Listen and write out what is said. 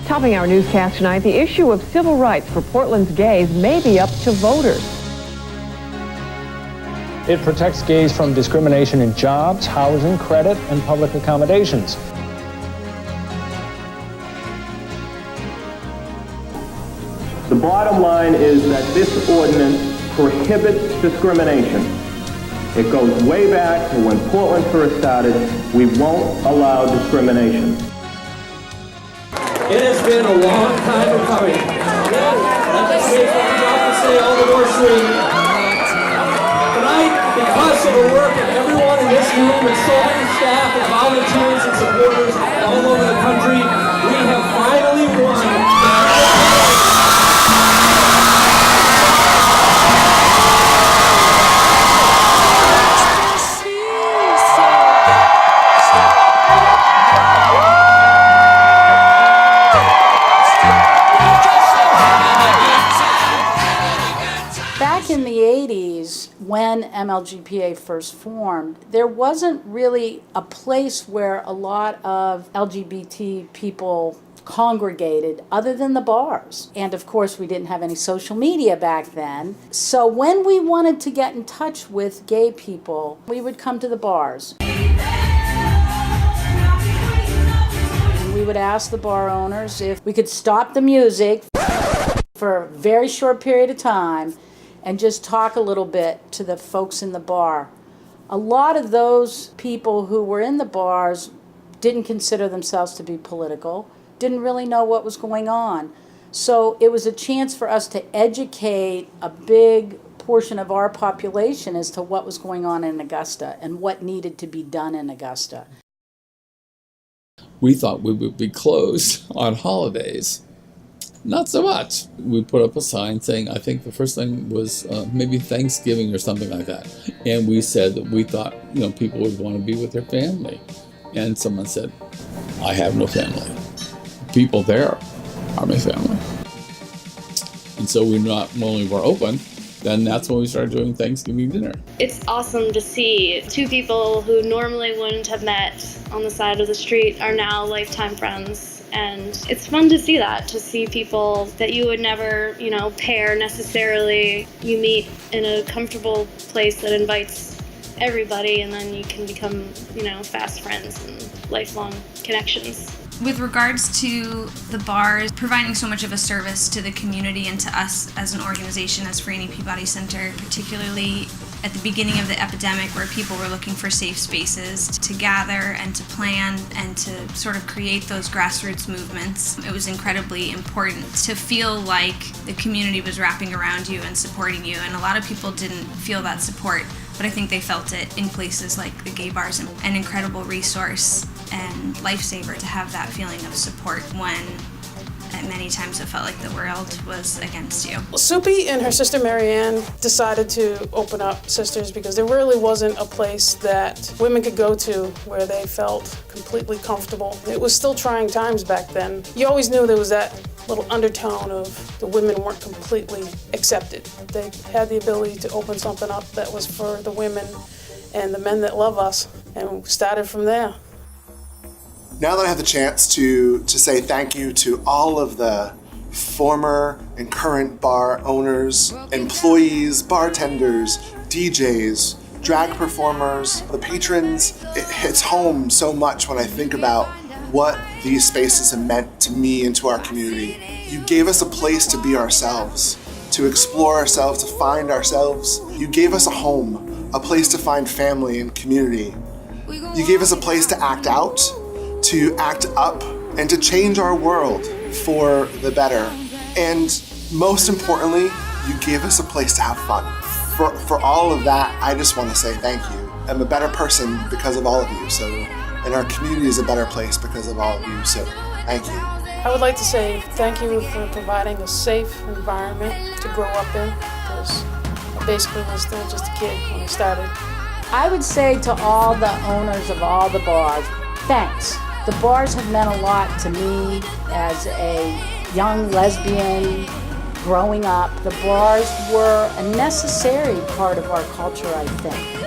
Topping our newscast tonight, the issue of civil rights for Portland's gays may be up to voters. It protects gays from discrimination in jobs, housing, credit, and public accommodations. The bottom line is that this ordinance prohibits discrimination. It goes way back to when Portland first started. We won't allow discrimination. It has been a long time coming. That just makes what we have to say all the more sweet. Tonight, because of the work of everyone in this room and so many staff and volunteers and supporters all over the country, we have finally won. Back in the 80s, when MLGPA first formed, there wasn't really a place where a lot of LGBT people congregated other than the bars. And of course, we didn't have any social media back then. So when we wanted to get in touch with gay people, we would come to the bars. And we would ask the bar owners if we could stop the music for a very short period of time and just talk a little bit to the folks in the bar. A lot of those people who were in the bars didn't consider themselves to be political, didn't really know what was going on. So it was a chance for us to educate a big portion of our population as to what was going on in Augusta and what needed to be done in Augusta. We thought we would be closed on holidays. Not so much. We put up a sign saying, I think the first thing was maybe Thanksgiving or something like that. And we said that we thought, people would want to be with their family. And someone said, I have no family. People there are my family. And so we not only were open, then that's when we started doing Thanksgiving dinner. It's awesome to see two people who normally wouldn't have met on the side of the street are now lifetime friends. And it's fun to see that, to see people that you would never, pair necessarily. You meet in a comfortable place that invites everybody, and then you can become, fast friends and lifelong connections. With regards to the bars, providing so much of a service to the community and to us as an organization, as Free Peabody Center, particularly at the beginning of the epidemic where people were looking for safe spaces to gather and to plan and to sort of create those grassroots movements. It was incredibly important to feel like the community was wrapping around you and supporting you, and a lot of people didn't feel that support, but I think they felt it in places like the gay bars. An incredible resource and lifesaver to have that feeling of support when at many times it felt like the world was against you. Soupy and her sister Marianne decided to open up Sisters because there really wasn't a place that women could go to where they felt completely comfortable. It was still trying times back then. You always knew there was that little undertone of the women weren't completely accepted. They had the ability to open something up that was for the women and the men that love us, and we started from there. Now that I have the chance to say thank you to all of the former and current bar owners, employees, bartenders, DJs, drag performers, the patrons, it hits home so much when I think about what these spaces have meant to me and to our community. You gave us a place to be ourselves, to explore ourselves, to find ourselves. You gave us a home, a place to find family and community. You gave us a place to act out, to act up, and to change our world for the better. And most importantly, you gave us a place to have fun. For all of that, I just want to say thank you. I'm a better person because of all of you, and our community is a better place because of all of you, so thank you. I would like to say thank you for providing a safe environment to grow up in, because I basically was still just a kid when I started. I would say to all the owners of all the bars, thanks. The bars have meant a lot to me as a young lesbian growing up. The bars were a necessary part of our culture, I think.